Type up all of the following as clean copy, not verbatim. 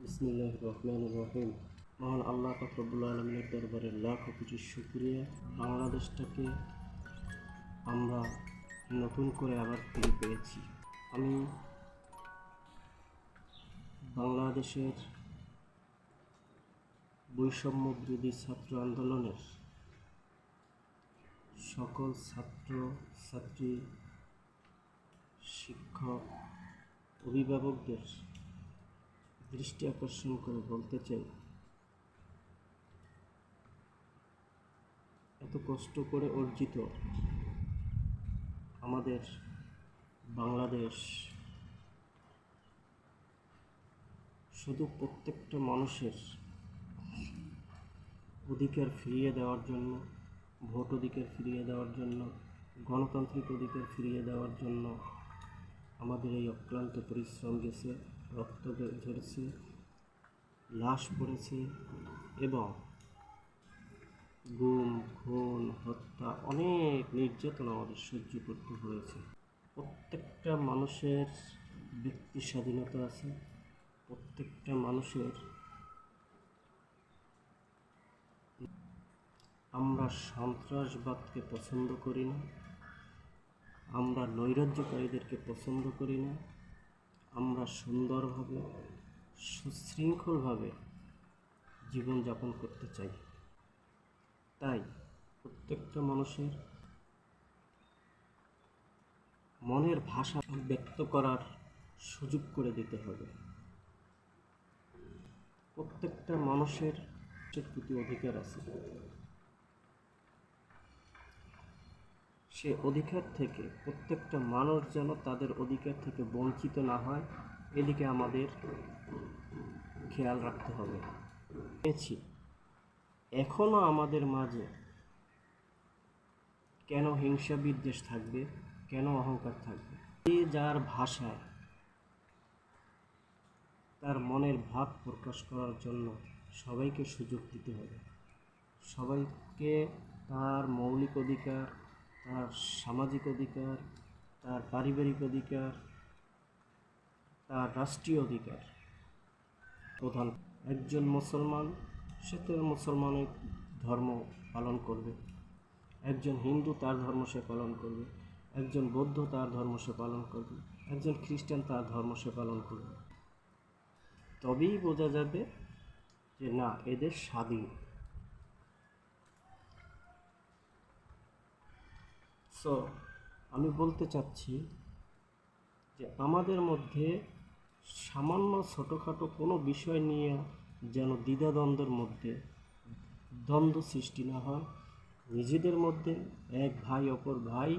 বিসমিল্লাহির রহমানির রহিম। মহান আল্লাহ পাক রব্বুল আলামিনের দরবারে লাখো কোটি শুকরিয়া। বাংলাদেশটাকে আমরা নতুন করে আবার ফিরে পেয়েছি। আমি বাংলাদেশের বৈষম্য বিরোধী ছাত্র আন্দোলনের সকল ছাত্র ছাত্রী, শিক্ষক, অভিভাবকদের দৃষ্টি আকর্ষণ করে বলতে চাই, এত কষ্ট করে অর্জিত আমাদের বাংলাদেশ শুধু প্রত্যেকটা মানুষের অধিকার ফিরিয়ে দেওয়ার জন্য, ভোট অধিকার ফিরিয়ে দেওয়ার জন্য, গণতান্ত্রিক অধিকার ফিরিয়ে দেওয়ার জন্য আমাদের এই অক্লান্ত পরিশ্রম গেছে, রক্ত ঝরেছে, লাশ পড়েছে এবং গুম, খুন, হত্যা, অনেক নির্যাতন আমাদের সহ্য করতে হয়েছে। প্রত্যেকটা মানুষের ব্যক্তি স্বাধীনতা আছে, প্রত্যেকটা মানুষের। আমরা সন্ত্রাসবাদকে পছন্দ করি না, আমরা নৈরাজ্যকারীদেরকে পছন্দ করি না, আমরা সুন্দরভাবে সুশৃঙ্খলভাবে জীবনযাপন করতে চাই। তাই প্রত্যেকটা মানুষের মনের ভাষা ব্যক্ত করার সুযোগ করে দিতে হবে। প্রত্যেকটা মানুষের প্রতি অধিকার আছে, সে অধিকার থেকে প্রত্যেকটা মানুষ যেন তাদের অধিকার থেকে বঞ্চিত না হয়, এদিকে আমাদের খেয়াল রাখতে হবে। এখনও আমাদের মাঝে কেন হিংসা বিদ্বেষ থাকবে, কেন অহংকার থাকবে? যে যার ভাষায় তার মনের ভাব প্রকাশ করার জন্য সবাইকে সুযোগ দিতে হবে। সবাইকে তার মৌলিক অধিকার, তার সামাজিক অধিকার, তার পারিবারিক অধিকার, তার রাষ্ট্রীয় অধিকার প্রধান। একজন মুসলমান, সে তো মুসলমানের ধর্ম পালন করবে, একজন হিন্দু তার ধর্ম সে পালন করবে, একজন বৌদ্ধ তার ধর্ম সে পালন করবে, একজন খ্রিস্টান তার ধর্ম সে পালন করবে। তবেই বোঝা যাবে যে না, এদের স্বাধীন। সো আমি বলতে চাচ্ছি যে আমাদের মধ্যে সামান্য ছোটোখাটো কোনো বিষয় নিয়ে যেন দ্বিধাদ্বন্দ্বের মধ্যে দ্বন্দ্ব সৃষ্টি না হয়। নিজেদের মধ্যে এক ভাই অপর ভাই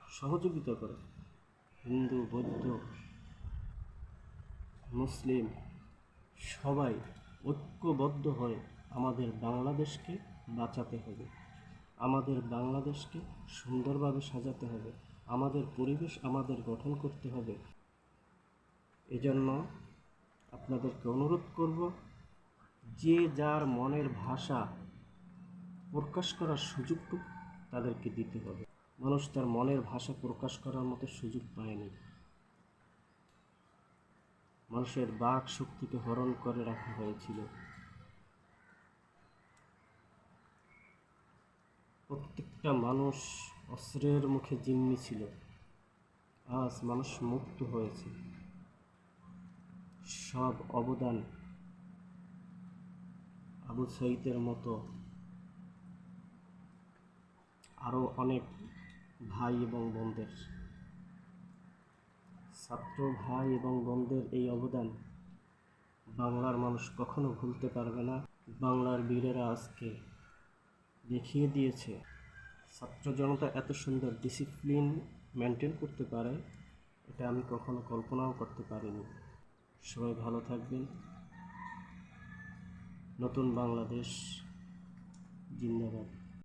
সহযোগিতা করে, হিন্দু, বৌদ্ধ, মুসলিম সবাই ঐক্যবদ্ধ হয়ে আমাদের বাংলাদেশকে বাঁচাতে হবে, আমাদের বাংলাদেশকে সুন্দরভাবে সাজাতে হবে, আমাদের পরিবেশ আমাদের গঠন করতে হবে। এজন্য আপনাদেরকে অনুরোধ করব, যে যার মনের ভাষা প্রকাশ করার সুযোগটুকু তাদেরকে দিতে হবে। মানুষ তার মনের ভাষা প্রকাশ করার মতো সুযোগ পায়নি। মানুষের বাক শক্তিকে হরণ করে রাখা হয়েছিল। প্রত্যেকটা মানুষ অস্ত্রের মুখে জিম্মি ছিল। আজ মানুষ মুক্ত হয়েছে। সব অবদান আবু সাঈদের মতো আরও অনেক ভাই এবং বোনদের, ছাত্র ভাই এবং বোনদের এই অবদান বাংলার মানুষ কখনো ভুলতে পারবে না। বাংলার বীরেরা আজকে দেখিয়ে দিয়েছে ছাত্র জনতা এত সুন্দর ডিসিপ্লিন মেনটেন করতে পারে, এটা আমি কখনো কল্পনাও করতে পারিনি। সবাই ভালো থাকবেন। নতুন বাংলাদেশ জিন্দাবাদ।